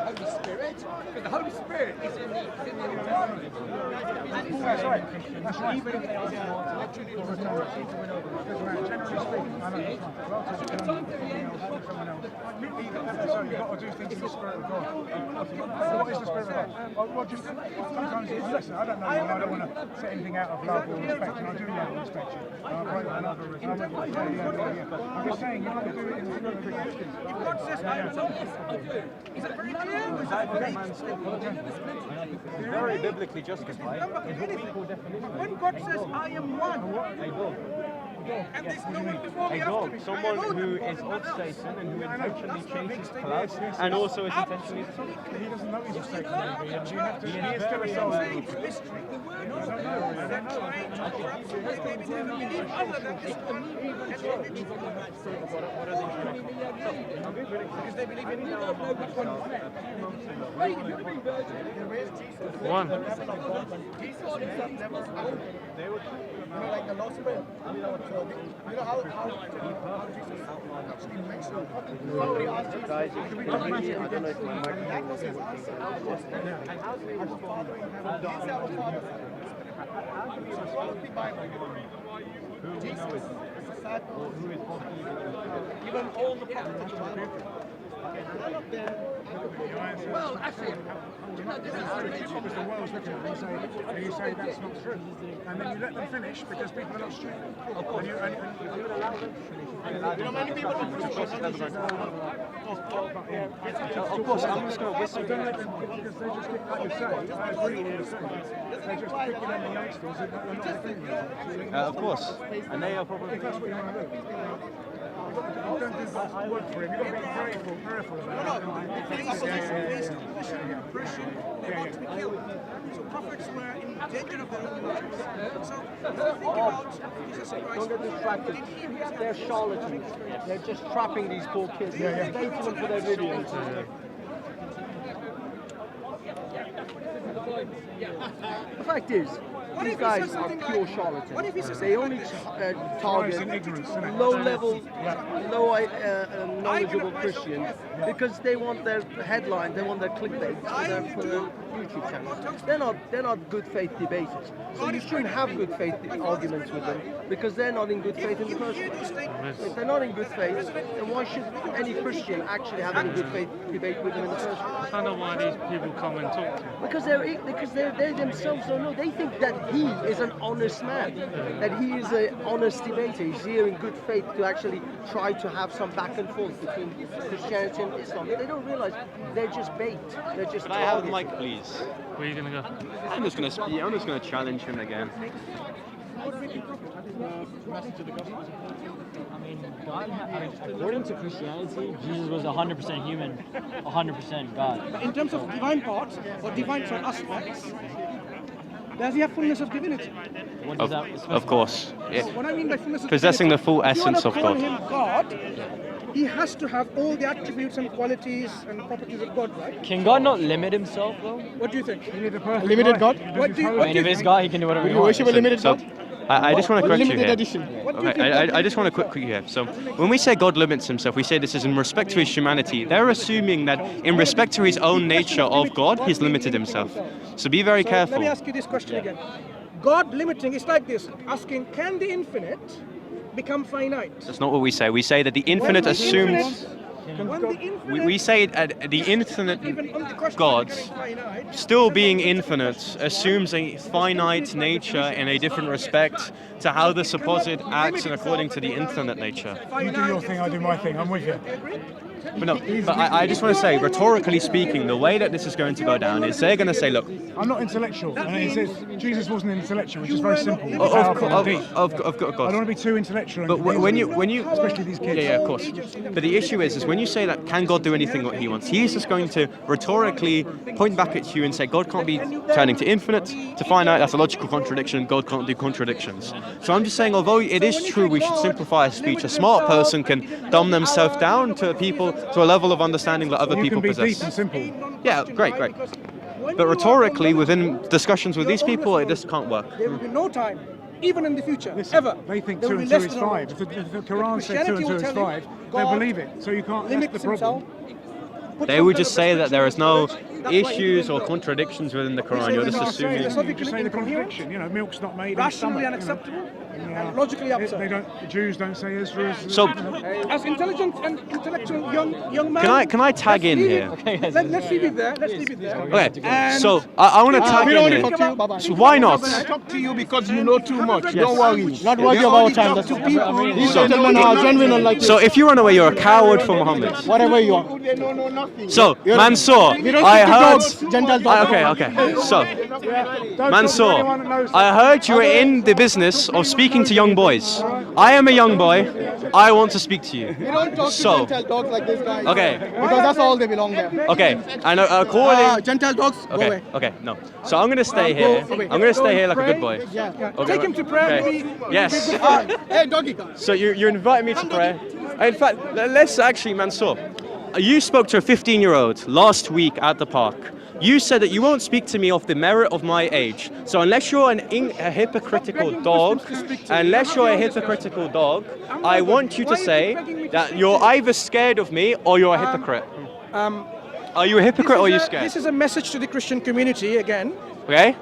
The Holy Spirit is in the That's right. That's right. Even if they are generally speaking, I know that's right. You've got to do things in the Spirit of God. What is the Spirit of God? Well, just sometimes, listen, I don't know you, and I don't want to set anything out of love or respect, and I do love and respect you. I'm just saying, you've got to do it in the Spirit of God. If God says, I am something, I do. Is that very clear? Or is that very biblically justified. When God says, I am one, and there's no one before me after me, someone who is of Satan and who intentionally chases clouds and also is intentionally the Son. He doesn't know he's a Satan. He is still a soul. The word was that trying to corrupt maybe they don't believe other than this one. Because they believe in no but one. One. Like the Lord's Prayer. You know how Jesus actually mentioned. Somebody asked Jesus. Guys, I don't know if my microphone is working. And how do we respond? These are the Father. How do we respond to the Bible? Jesus, the disciples, even all the prophets of God. None of them. Well, actually, Because the world's looking at it and you say that's not true. And then you let them finish because people are not stupid. And you allow them to finish. You know, many people don't finish. Of course, I'm just going to whistle. Don't let them, because they just get, like you say, I agree with what you're saying. They're just picking on the youngsters and they're not thinking. Of course, and they are probably. If that's what you want to do. Don't do God's word for him. You've got to be prayerful about it. they want to be killed. So prophets were in danger of their own lives. So if you think about Jesus Christ, Don't get distracted. They're charlatans. They're just trapping these poor kids. They're baiting them for their videos. The fact is, these guys are pure charlatans. They only target low-level, knowledgeable Christians because they want their headline, they want their clickbait for their YouTube channels. They're not good faith debaters. So you shouldn't have good faith arguments with them because they're not in good faith in the first place. If they're not in good faith, then why should any Christian actually have any good faith debate with them in the first place? I don't know why these people come and talk to you. Because they themselves don't know. They think that he is an honest man, that he is an honest debater. He's here in good faith to actually try to have some back and forth between Christianity and Islam. They don't realize they're just bait. They're just. Can I have the mic, please? Where are you going to go? I'm just going to challenge him again. According to Christianity, Jesus was 100% human, 100% God. But in terms of divine parts or divine aspects, does he have fullness of divinity? What does that Of course. Yeah. What I mean by fullness of Possessing divinity, the full if you want essence to of call God. him God, he has to have all the attributes and qualities and properties of God, right? Can God not limit himself, though? What do you think? You need a perfect Limited life. God? He What do you, doesn't what I do mean, you if it's God, he can do whatever he you wants. worship a limited So, God? I just want to correct you limited here. edition. What do you Okay, think? I just want to quick you here. So, when we say God limits himself, we say this is in respect to his humanity. They're assuming that in respect to his own nature of God, he's limited himself. So be very So careful. let me ask you this question again. God limiting is like this, asking, can the infinite become finite? That's not what we say. We say that the infinite assumes. When the infinite, We say the infinite even on the question God, of becoming finite, still being infinite, assumes a finite nature in a different respect to how the supposite acts and according to the infinite nature. You do your thing, I do my thing. I'm with you. But no, but I just want to say, rhetorically speaking, the way that this is going to go down is they're going to say, look, I'm not intellectual. And it says Jesus wasn't intellectual, which is You very were not simple. even- of powerful and deep. course. I don't want to be too intellectual. But when you, especially these kids. yeah, of course. But the issue is when when you say that, can God do anything what he wants? He's just going to rhetorically point back at you and say God can't be turning to infinite, to finite. That's a logical contradiction. God can't do contradictions. So I'm just saying, although it is true we should simplify speech, a smart person can dumb themselves down to people, to a level of understanding that other people You can be possess. deep and simple. Yeah, great. But rhetorically, within discussions with these people, it just can't work. There will be no time, even in the future, Listen, ever. they think there 2 will and be 2 less is than a 5. world. If the Quran said 2 and 2 is 5, they God believe it. So you can't. That's the limits problem. himself. They would just say that there is no issues or contradictions within the Quran. You're just assuming. You just say the contradiction. You know, milk's not made in Rationally stomach. unacceptable and logically They absurd. don't. The Jews don't say Israel. So- As intelligent and intellectual young man. Can I tag in here? Let's leave it there. Let's leave it there. Okay. And So I want to tag we don't in want to here. talk to you. Bye-bye. So why not? I talk to you because you know too much. Don't worry. Not worthy of our time. To people, These So- gentlemen are genuine like So if you run away, you're a coward for Muhammad. whatever you want. they don't know nothing. So Mansur, We don't I speak to heard. dogs, Gentile dogs. Okay. So Don't Mansur, talk to anyone that knows I heard you were in the business of speaking to young boys. I am a young boy. I want to speak to you. We don't talk So- to Gentile dogs like this guy. Okay. Because that's all they belong there. Okay. And according. Gentile dogs, go away. Okay. No. So I'm gonna stay here. I'm gonna stay here like a good boy. Yeah. Okay. take him to prayer. Okay. Yes. Hey, doggy. So you invited me to prayer. In fact, let's actually, Mansur. You spoke to a 15-year-old last week at the park. You said that you won't speak to me off the merit of my age. So unless you're a hypocritical dog, I want you to say that you're either scared of me or you're a hypocrite. Are you a hypocrite or are you scared? This is a message to the Christian community again. Okay.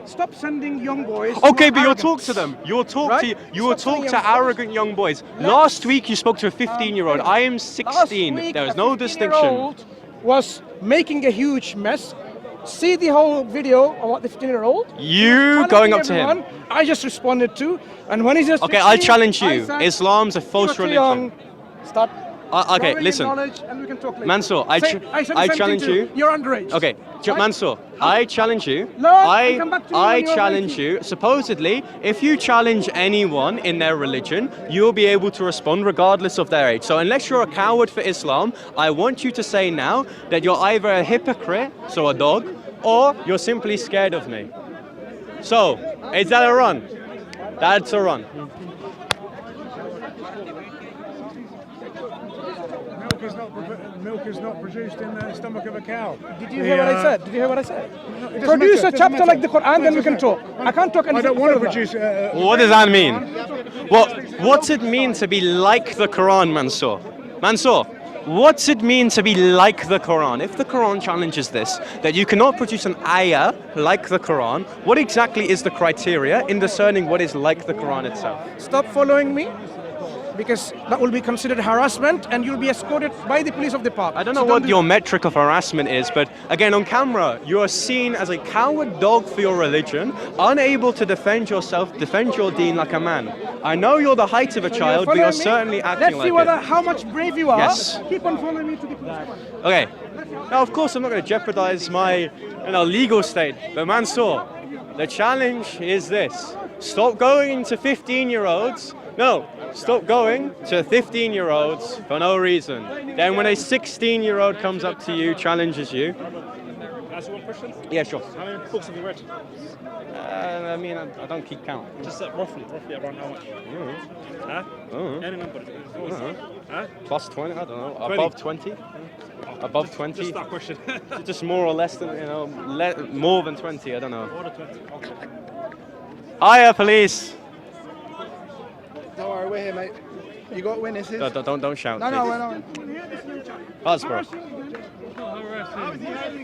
Stop sending young boys. Okay, who but are you'll arrogant. talk to them. You'll talk Right? to you will Stop talk saying to young arrogant young boys. Last week you spoke to a 15-year-old. I am Last 16. week, There is a no 15-year-old distinction. was making a huge mess. See the whole video of the 15-year-old. You going up to him. I just responded to, and when he just Okay, I challenge you. Islam's a false you're too religion. young. Start. Okay, growing in listen. knowledge, and we can talk later. Mansur, I said the I same challenge thing to you. You're underage. Okay, Right? Mansur, I challenge you. No, I'll come back to you I when you're challenge 18. you. Supposedly, if you challenge anyone in their religion, you'll be able to respond regardless of their age. So unless you're a coward for Islam, I want you to say now that you're either a hypocrite, so a dog, or you're simply scared of me. So, is that a run? That's a run. Milk is not produced in the stomach of a cow. Did you hear what I said? Did you hear what I said? doesn't Produce matter, a chapter doesn't like the matter. Quran, then we can Doesn't talk. matter. I can't talk I anything don't want to further. produce. What does that mean? What's it mean to be like the Quran, Mansur? Mansur, what's it mean to be like the Quran? If the Quran challenges this, that you cannot produce an ayah like the Quran, what exactly is the criteria in discerning what is like the Quran itself? Stop following me, because that will be considered harassment, and you'll be escorted by the police of the park. I don't know So what do your that. metric of harassment is, but again, on camera, you are seen as a coward dog for your religion, unable to defend yourself, defend your deen like a man. I know you're the height of a So child, but following you're me? certainly acting Let's see like whether it. how much brave you are. Yes. Keep on following me to the police. Okay. Now, of course, I'm not going to jeopardize my legal state, but Mansur, the challenge is this. Stop going to 15-year-olds. No, stop going to 15-year-olds for no reason. Then when a 16-year-old comes up to you, challenges you. Ask you one question? Yeah, sure. How many books have you read? I mean, I don't keep count. Just roughly around how much? Huh? Any number. Huh? Plus 20, I don't know. 20. Above 20? Above 20? Just that question. Just more or less than, more than 20, I don't know. More than 20. Okay. Hiya, police! Don't worry, we're here, mate. You got witnesses? Don't shout. No, please. we're not. Husband.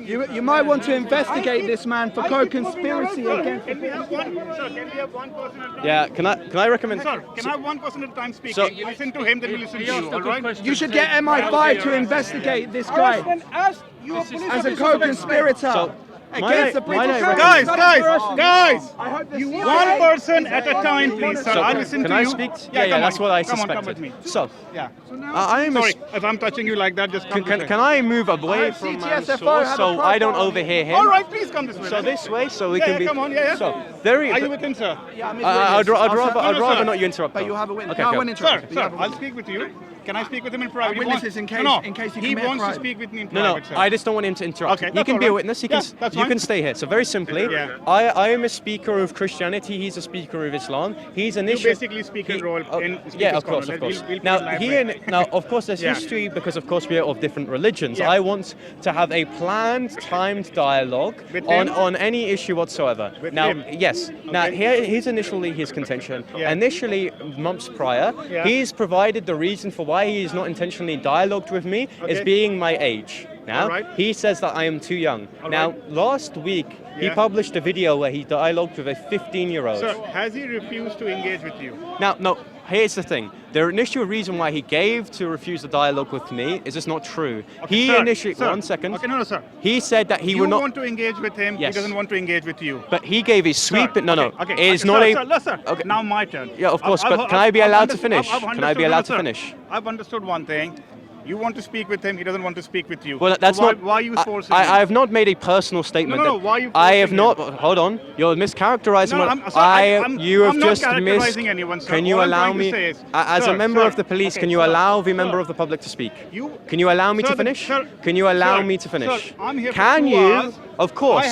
You might want to investigate this man for co-conspiracy against. Can we have one? Sir, can we have one person at a time? Yeah, can I recommend? Sir, can I have one person at a time speaking? So- You listen to him, then we listen to you, all right? You should get MI5 to investigate this guy Then ask your police as a officers co-conspirator So, against the might I British recommend- Guys, government. guys! I hope this One person at a time, please, sir. So, I listen can to I you. speak? Yeah, come that's on. what I Come on, suspected. come with me. So, Yeah. I am. Sorry, if I'm touching you like that, just come this way. Can I move away from CTSFO Mansur had a so I don't profile. overhear him? All right, please come this way. So this way, so we Yeah, can yeah, be. come on, yeah, yeah. So, Very. Are you with him, sir? Yeah, I'm his I'd witness. rather sir. not you interrupt. But though. you have a witness. Okay, No, I okay. won't Sir, interrupt. You sir, have a I'll witness. speak with you. Can I speak with him in private? Witnesses in case- no, in case you he commit a wants to crime. speak with me in No, private, sir. I just don't want him to interrupt. Okay, He that's can all be a right. witness. He Yeah, can. that's You fine. can stay here. So very simply, Yeah. I am a speaker of Christianity. He's a speaker of Islam. He's You initially basically speak a role in yeah, Speaker's of course, Corner. of course. We'll Now, put it here, live now, of course, there's Yeah. history because, of course, we are of different religions. Yeah. I want to have a planned, timed dialogue With on him? any issue whatsoever. With now, him? yes. Now, here's initially his contention. Yeah. Initially, months prior, Yeah. he's provided the reason for why he is not intentionally dialogued with me is Okay. being my age. Now, Alright. he says that I am too young. Alright. Now, last week, he Yeah. published a video where he dialogued with a 15-year-old. Sir, has he refused to engage with you? Now, no, here's the thing. The initial reason why he gave to refuse the dialogue with me is just not true. Okay, He sir, initially, sir. one second. Okay, no, sir. He said that he You would not, want to engage with him, Yes. he doesn't want to engage with you. but he gave his sweep. Sir, No, no, okay, it is okay, not sir, a. Sir, sir, Okay. now my turn. Yeah, of course, but can I be allowed to finish? Can I be allowed to finish? I've understood one thing. You want to speak with him, he doesn't want to speak with you. Well, that's So not. Why are you forcing I him? have not made a personal statement. No, no, that- why are you I have forcing not. him? Hold on. You're mischaracterizing No, what I'm sorry, I'm you have not just missed. characterizing anyone, sir. Can you All I'm allow trying to me, say is- as a Sir, member sir, of the police, okay, can you sir, allow the sir. member of the public to speak? You- Can you allow me Sir, to finish? sir, Can you allow sir, me to finish? Sir, I'm here for Can 2 you? hours. Of course.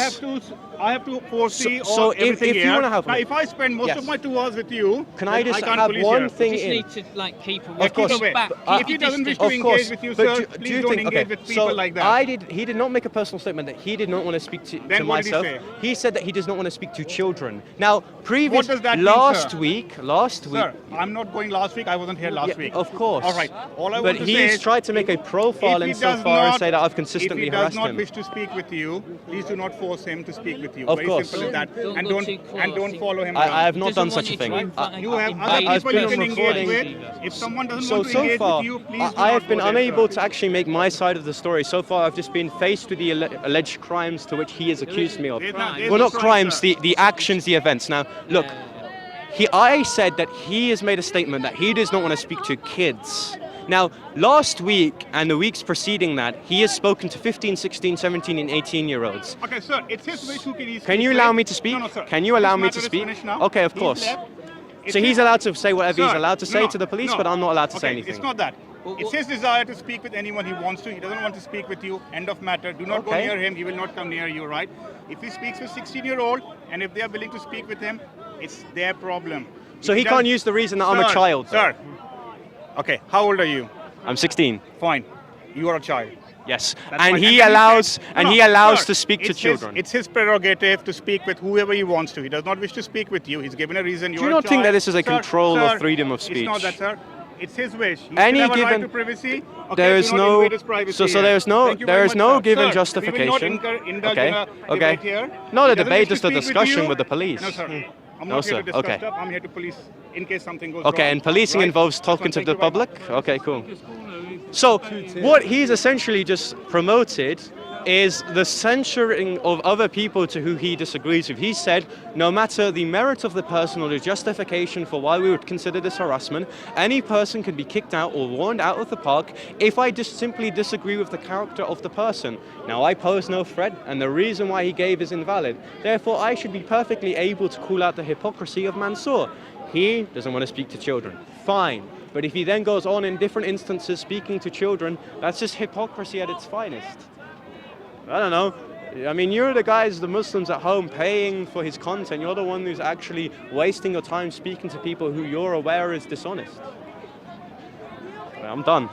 I have to foresee So all if everything you here. wanna have now, me- if I spend most Yes. of my 2 hours with you, Can then I just can't have police one here. thing just in? need to like keep Of course. Keep away. back. If he doesn't wish to Of course, engage with you, but sir, do please you don't think, engage okay, with people so like that. he did not make a personal statement that he did not want to speak to Then what did he myself. say? He said that he does not want to speak to children. Now, What does that mean, last sir? week, Sir, I'm not going last week. I wasn't here last yeah, week. of course. All right. All I but want to say he's is, tried to make a profile if he insofar does as not- say that I've consistently If he does harassed not him. wish to speak with you, please do not force him to speak with you. Of Very course. simple as that. Don't And go don't too close. and don't follow him. I around. have not Doesn't done want such a you to thing. invite- You have invade other I've people you been can engage with. recording. If someone doesn't So want to engage far, with you, please do I not have been go there, unable sir. to actually make my side of the story. So far, I've just been faced with the alleged crimes to which he has accused me of. There's Well, no not crime, crimes, sir. the actions, the events. Now, look, I said that he has made a statement that he does not want to speak to kids. Now, last week and the weeks preceding that, he has spoken to 15, 16, 17, and 18-year-olds. Okay, sir, it's his wish who can he Can you speak allow with. me to speak? No, no, sir. Can you allow This me matter to is speak? finished now. Okay, of He's course. left. It's So he's his- allowed to say whatever he's Sir, allowed to say no, to the police, no. but I'm not allowed to say Okay, anything. It's not that. It's his desire to speak with anyone he wants to. He doesn't want to speak with you. End of matter. Do not go Okay. near him. He will not come near you, right? If he speaks with 16-year-old and if they are willing to speak with him, it's their problem. So If he does- can't use the reason that I'm a Sir, child. though. Sir. Okay, how old are you? I'm 16. Fine. You are a child. Yes, That's and fine. he then allows says- and No, he no, allows sir, to speak to it's children. It's his prerogative to speak with whoever he wants to. He does not wish to speak with you. He's given a reason. Do you not think that this is a control of sir, freedom of It's not speech? that, sir. It's his wish. You Any still have a right given- to privacy. Okay, there do is not no invade his privacy so here. there's no Thank you there very is much, no sir. given Sir, justification. We will not indulge Okay, in a okay. debate here. Not a He doesn't debate, wish to just a speak with discussion you. with the police. No, sir. I'm No, not here sir. to discuss Okay. stuff. I'm here to police in case something goes Okay, wrong. and policing Right? involves That's fine. talking to Thank the you very much. public? Okay, cool. So, what he's essentially just promoted is the censoring of other people to who he disagrees with. He said, no matter the merit of the person or the justification for why we would consider this harassment, any person can be kicked out or warned out of the park if I just simply disagree with the character of the person. Now, I pose no threat, and the reason why he gave is invalid. Therefore, I should be perfectly able to call out the hypocrisy of Mansur. He doesn't want to speak to children. Fine. But if he then goes on in different instances speaking to children, that's just hypocrisy at its finest. I don't know. I mean, you're the guys, the Muslims at home, paying for his content. You're the one who's actually wasting your time speaking to people who you're aware is dishonest. I'm done.